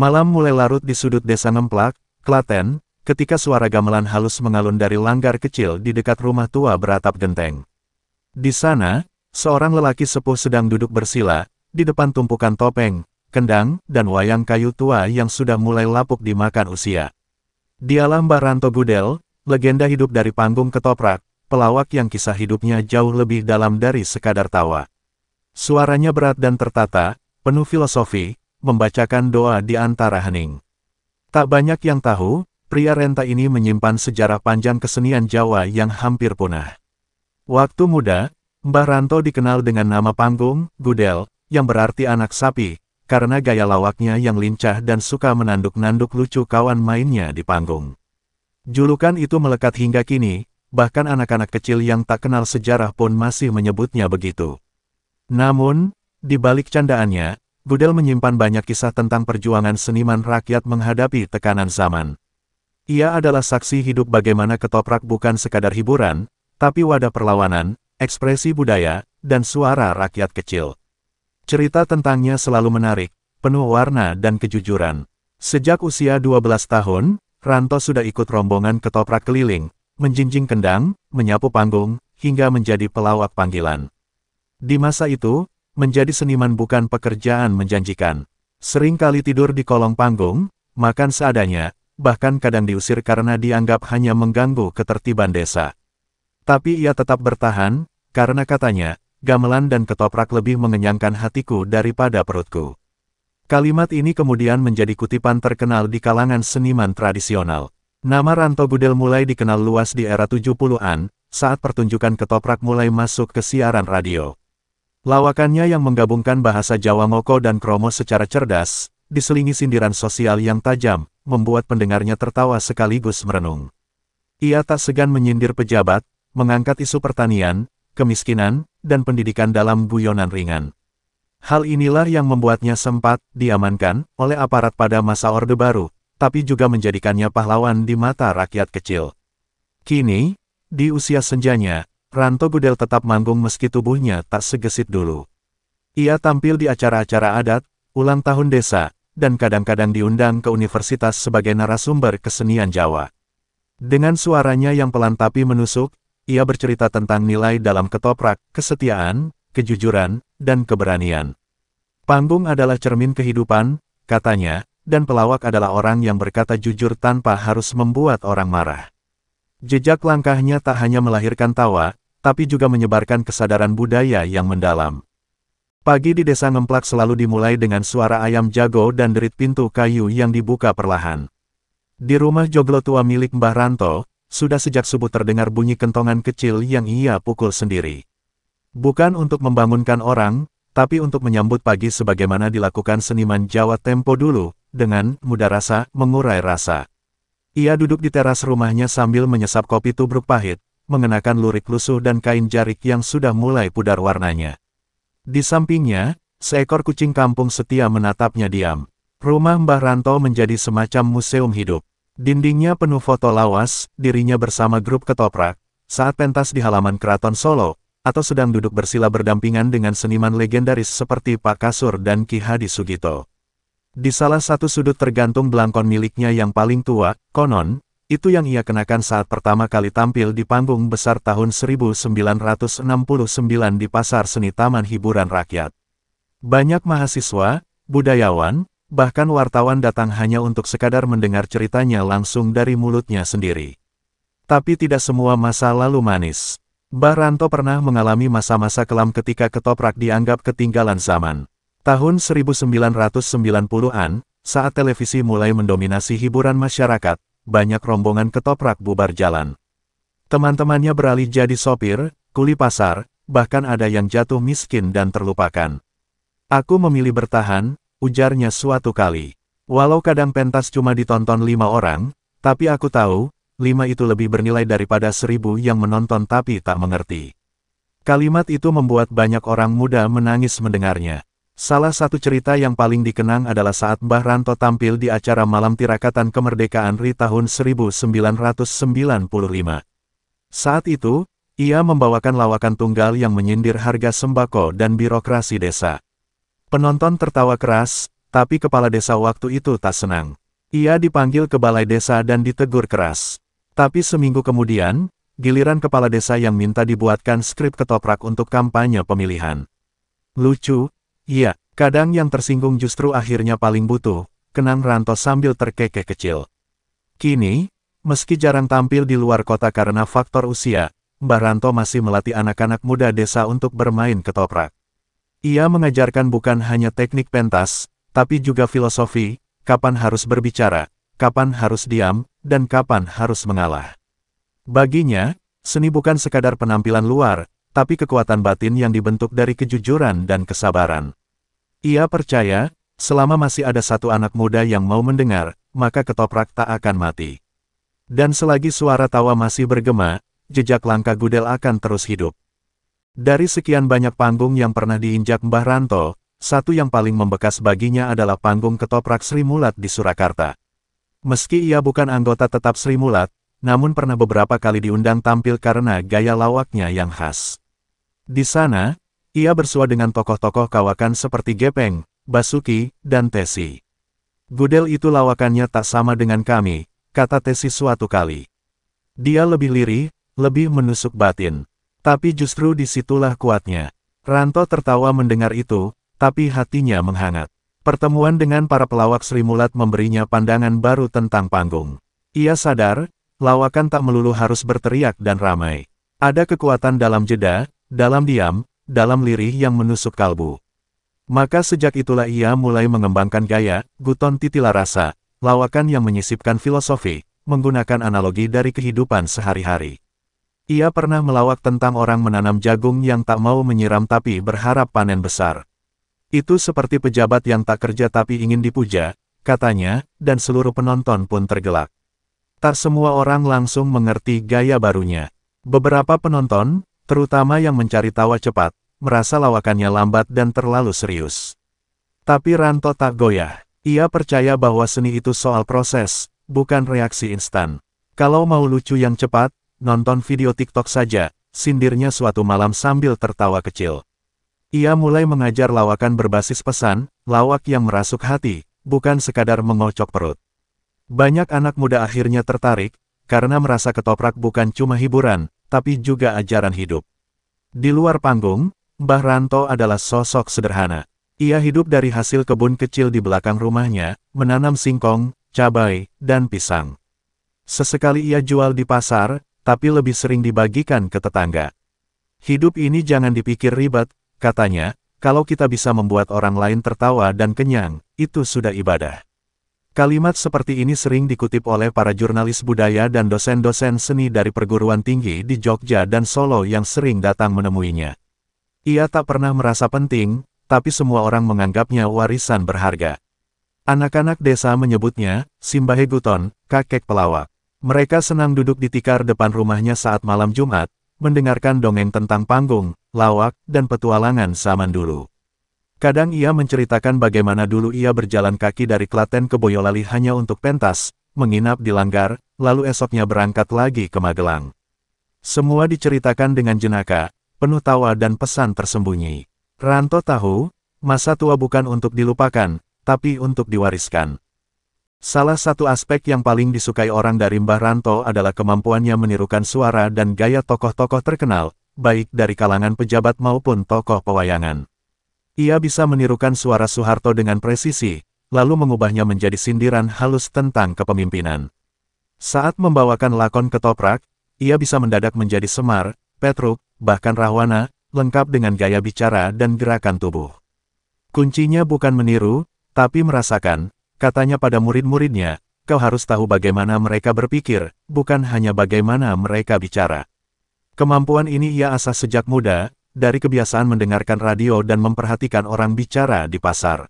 Malam mulai larut di sudut desa Ngemplak, Klaten, ketika suara gamelan halus mengalun dari langgar kecil di dekat rumah tua beratap genteng. Di sana, seorang lelaki sepuh sedang duduk bersila, di depan tumpukan topeng, kendang, dan wayang kayu tua yang sudah mulai lapuk dimakan usia. Dialah Mbah Ranto Gudel, legenda hidup dari panggung ketoprak, pelawak yang kisah hidupnya jauh lebih dalam dari sekadar tawa. Suaranya berat dan tertata, penuh filosofi, membacakan doa di antara hening. Tak banyak yang tahu, pria renta ini menyimpan sejarah panjang kesenian Jawa yang hampir punah. Waktu muda, Mbah Ranto dikenal dengan nama panggung, Gudel, yang berarti anak sapi, karena gaya lawaknya yang lincah dan suka menanduk-nanduk lucu kawan mainnya di panggung. Julukan itu melekat hingga kini, bahkan anak-anak kecil yang tak kenal sejarah pun masih menyebutnya begitu. Namun, di balik candaannya, Gudel menyimpan banyak kisah tentang perjuangan seniman rakyat menghadapi tekanan zaman. Ia adalah saksi hidup bagaimana ketoprak bukan sekadar hiburan, tapi wadah perlawanan, ekspresi budaya, dan suara rakyat kecil. Cerita tentangnya selalu menarik, penuh warna dan kejujuran. Sejak usia 12 tahun, Ranto sudah ikut rombongan ketoprak keliling, menjinjing kendang, menyapu panggung, hingga menjadi pelawak panggilan. Di masa itu, menjadi seniman bukan pekerjaan menjanjikan. Sering kali tidur di kolong panggung, makan seadanya, bahkan kadang diusir karena dianggap hanya mengganggu ketertiban desa. Tapi ia tetap bertahan, karena katanya, gamelan dan ketoprak lebih mengenyangkan hatiku daripada perutku. Kalimat ini kemudian menjadi kutipan terkenal di kalangan seniman tradisional. Nama Ranto Gudel mulai dikenal luas di era 70-an, saat pertunjukan ketoprak mulai masuk ke siaran radio. Lawakannya yang menggabungkan bahasa Jawa Ngoko dan Kromo secara cerdas, diselingi sindiran sosial yang tajam, membuat pendengarnya tertawa sekaligus merenung. Ia tak segan menyindir pejabat, mengangkat isu pertanian, kemiskinan, dan pendidikan dalam guyonan ringan. Hal inilah yang membuatnya sempat diamankan oleh aparat pada masa Orde Baru, tapi juga menjadikannya pahlawan di mata rakyat kecil. Kini, di usia senjanya, Ranto Gudel tetap manggung meski tubuhnya tak segesit dulu. Ia tampil di acara-acara adat, ulang tahun desa, dan kadang-kadang diundang ke universitas sebagai narasumber kesenian Jawa. Dengan suaranya yang pelan tapi menusuk, ia bercerita tentang nilai dalam ketoprak, kesetiaan, kejujuran, dan keberanian. Panggung adalah cermin kehidupan, katanya, dan pelawak adalah orang yang berkata jujur tanpa harus membuat orang marah. Jejak langkahnya tak hanya melahirkan tawa, tapi juga menyebarkan kesadaran budaya yang mendalam. Pagi di desa Ngemplak selalu dimulai dengan suara ayam jago dan derit pintu kayu yang dibuka perlahan. Di rumah joglo tua milik Mbah Ranto, sudah sejak subuh terdengar bunyi kentongan kecil yang ia pukul sendiri. Bukan untuk membangunkan orang, tapi untuk menyambut pagi sebagaimana dilakukan seniman Jawa tempo dulu, dengan mudah rasa, mengurai rasa. Ia duduk di teras rumahnya sambil menyesap kopi tubruk pahit, mengenakan lurik lusuh dan kain jarik yang sudah mulai pudar warnanya. Di sampingnya, seekor kucing kampung setia menatapnya diam. Rumah Mbah Ranto menjadi semacam museum hidup. Dindingnya penuh foto lawas, dirinya bersama grup ketoprak, saat pentas di halaman Keraton Solo, atau sedang duduk bersila berdampingan dengan seniman legendaris seperti Pak Kasur dan Ki Hadi Sugito. Di salah satu sudut tergantung belangkon miliknya yang paling tua, konon, itu yang ia kenakan saat pertama kali tampil di panggung besar tahun 1969 di Pasar Seni Taman Hiburan Rakyat. Banyak mahasiswa, budayawan, bahkan wartawan datang hanya untuk sekadar mendengar ceritanya langsung dari mulutnya sendiri. Tapi tidak semua masa lalu manis. Mbah Ranto pernah mengalami masa-masa kelam ketika ketoprak dianggap ketinggalan zaman. Tahun 1990-an, saat televisi mulai mendominasi hiburan masyarakat, banyak rombongan ketoprak bubar jalan. Teman-temannya beralih jadi sopir, kuli pasar, bahkan ada yang jatuh miskin dan terlupakan. Aku memilih bertahan, ujarnya suatu kali. Walau kadang pentas cuma ditonton 5 orang, tapi aku tahu, 5 itu lebih bernilai daripada 1000 yang menonton tapi tak mengerti. Kalimat itu membuat banyak orang muda menangis mendengarnya. Salah satu cerita yang paling dikenang adalah saat Mbah Ranto tampil di acara Malam Tirakatan Kemerdekaan RI tahun 1995. Saat itu, ia membawakan lawakan tunggal yang menyindir harga sembako dan birokrasi desa. Penonton tertawa keras, tapi kepala desa waktu itu tak senang. Ia dipanggil ke balai desa dan ditegur keras. Tapi seminggu kemudian, giliran kepala desa yang minta dibuatkan skrip ketoprak untuk kampanye pemilihan. Lucu, iya, kadang yang tersinggung justru akhirnya paling butuh, kenang Ranto sambil terkekeh kecil. Kini, meski jarang tampil di luar kota karena faktor usia, Mbah Ranto masih melatih anak-anak muda desa untuk bermain ketoprak. Ia mengajarkan bukan hanya teknik pentas, tapi juga filosofi, kapan harus berbicara, kapan harus diam, dan kapan harus mengalah. Baginya, seni bukan sekadar penampilan luar, tapi kekuatan batin yang dibentuk dari kejujuran dan kesabaran. Ia percaya, selama masih ada satu anak muda yang mau mendengar, maka ketoprak tak akan mati. Dan selagi suara tawa masih bergema, jejak langkah Gudel akan terus hidup. Dari sekian banyak panggung yang pernah diinjak Mbah Ranto, satu yang paling membekas baginya adalah panggung ketoprak Sri Mulat di Surakarta. Meski ia bukan anggota tetap Sri Mulat, namun pernah beberapa kali diundang tampil karena gaya lawaknya yang khas. Di sana, ia bersua dengan tokoh-tokoh kawakan seperti Gepeng, Basuki, dan Tesi. Gudel itu lawakannya tak sama dengan kami, kata Tesi suatu kali. Dia lebih lirih, lebih menusuk batin. Tapi justru disitulah kuatnya. Ranto tertawa mendengar itu, tapi hatinya menghangat. Pertemuan dengan para pelawak Sri Mulat memberinya pandangan baru tentang panggung. Ia sadar, lawakan tak melulu harus berteriak dan ramai. Ada kekuatan dalam jeda, dalam diam, dalam lirih yang menusuk kalbu. Maka sejak itulah ia mulai mengembangkan gaya, guton titila rasa, lawakan yang menyisipkan filosofi, menggunakan analogi dari kehidupan sehari-hari. Ia pernah melawak tentang orang menanam jagung yang tak mau menyiram tapi berharap panen besar. Itu seperti pejabat yang tak kerja tapi ingin dipuja, katanya, dan seluruh penonton pun tergelak. Tak semua orang langsung mengerti gaya barunya. Beberapa penonton, terutama yang mencari tawa cepat, merasa lawakannya lambat dan terlalu serius. Tapi Ranto tak goyah. Ia percaya bahwa seni itu soal proses, bukan reaksi instan. Kalau mau lucu yang cepat, nonton video TikTok saja, sindirnya suatu malam sambil tertawa kecil. Ia mulai mengajar lawakan berbasis pesan, lawak yang merasuk hati, bukan sekadar mengocok perut. Banyak anak muda akhirnya tertarik, karena merasa ketoprak bukan cuma hiburan, tapi juga ajaran hidup. Di luar panggung, Mbah Ranto adalah sosok sederhana. Ia hidup dari hasil kebun kecil di belakang rumahnya, menanam singkong, cabai, dan pisang. Sesekali ia jual di pasar, tapi lebih sering dibagikan ke tetangga. Hidup ini jangan dipikir ribet, katanya, kalau kita bisa membuat orang lain tertawa dan kenyang, itu sudah ibadah. Kalimat seperti ini sering dikutip oleh para jurnalis budaya dan dosen-dosen seni dari perguruan tinggi di Jogja dan Solo yang sering datang menemuinya. Ia tak pernah merasa penting, tapi semua orang menganggapnya warisan berharga. Anak-anak desa menyebutnya, Simbahe Guton, kakek pelawak. Mereka senang duduk di tikar depan rumahnya saat malam Jumat, mendengarkan dongeng tentang panggung, lawak, dan petualangan zaman dulu. Kadang ia menceritakan bagaimana dulu ia berjalan kaki dari Klaten ke Boyolali hanya untuk pentas, menginap di Langgar, lalu esoknya berangkat lagi ke Magelang. Semua diceritakan dengan jenaka, penuh tawa dan pesan tersembunyi. Ranto tahu, masa tua bukan untuk dilupakan, tapi untuk diwariskan. Salah satu aspek yang paling disukai orang dari Mbah Ranto adalah kemampuannya menirukan suara dan gaya tokoh-tokoh terkenal, baik dari kalangan pejabat maupun tokoh pewayangan. Ia bisa menirukan suara Soeharto dengan presisi, lalu mengubahnya menjadi sindiran halus tentang kepemimpinan. Saat membawakan lakon ketoprak, ia bisa mendadak menjadi Semar, Petruk, bahkan Rahwana, lengkap dengan gaya bicara dan gerakan tubuh. Kuncinya bukan meniru, tapi merasakan. Katanya pada murid-muridnya, kau harus tahu bagaimana mereka berpikir, bukan hanya bagaimana mereka bicara. Kemampuan ini ia asah sejak muda, dari kebiasaan mendengarkan radio dan memperhatikan orang bicara di pasar.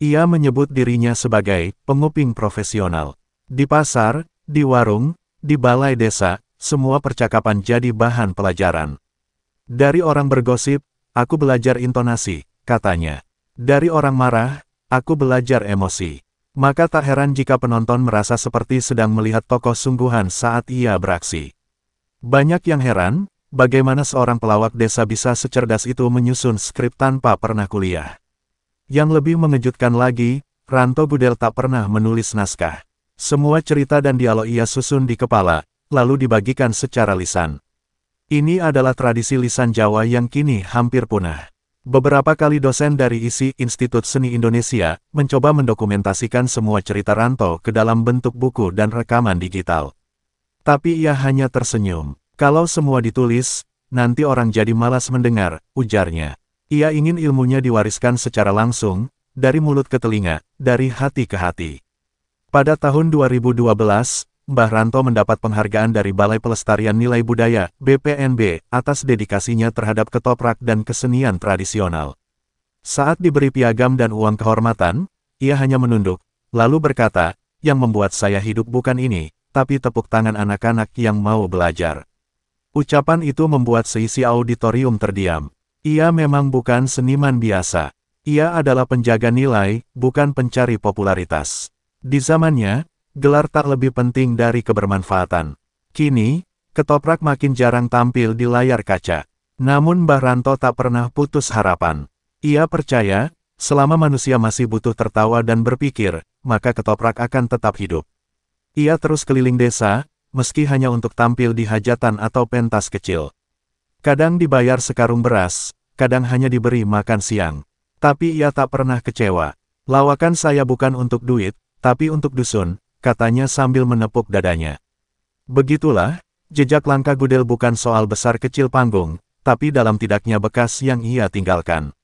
Ia menyebut dirinya sebagai penguping profesional. Di pasar, di warung, di balai desa, semua percakapan jadi bahan pelajaran. Dari orang bergosip, aku belajar intonasi, katanya. Dari orang marah, aku belajar emosi. Maka tak heran jika penonton merasa seperti sedang melihat tokoh sungguhan saat ia beraksi. Banyak yang heran, bagaimana seorang pelawak desa bisa secerdas itu menyusun skrip tanpa pernah kuliah. Yang lebih mengejutkan lagi, Ranto Gudel tak pernah menulis naskah. Semua cerita dan dialog ia susun di kepala, lalu dibagikan secara lisan. Ini adalah tradisi lisan Jawa yang kini hampir punah. Beberapa kali dosen dari ISI Institut Seni Indonesia mencoba mendokumentasikan semua cerita Ranto ke dalam bentuk buku dan rekaman digital. Tapi ia hanya tersenyum. Kalau semua ditulis, nanti orang jadi malas mendengar, ujarnya. Ia ingin ilmunya diwariskan secara langsung, dari mulut ke telinga, dari hati ke hati. Pada tahun 2012, Mbah Ranto mendapat penghargaan dari Balai Pelestarian Nilai Budaya, BPNB, atas dedikasinya terhadap ketoprak dan kesenian tradisional. Saat diberi piagam dan uang kehormatan, ia hanya menunduk, lalu berkata, "Yang membuat saya hidup bukan ini, tapi tepuk tangan anak-anak yang mau belajar." Ucapan itu membuat seisi auditorium terdiam. Ia memang bukan seniman biasa. Ia adalah penjaga nilai, bukan pencari popularitas. Di zamannya, gelar tak lebih penting dari kebermanfaatan. Kini, ketoprak makin jarang tampil di layar kaca. Namun Mbah Ranto tak pernah putus harapan. Ia percaya, selama manusia masih butuh tertawa dan berpikir, maka ketoprak akan tetap hidup. Ia terus keliling desa, meski hanya untuk tampil di hajatan atau pentas kecil. Kadang dibayar sekarung beras, kadang hanya diberi makan siang. Tapi ia tak pernah kecewa. "Lawakan saya bukan untuk duit, tapi untuk dusun," katanya sambil menepuk dadanya. Begitulah, jejak langkah Gudel bukan soal besar kecil panggung, tapi dalam tidaknya bekas yang ia tinggalkan.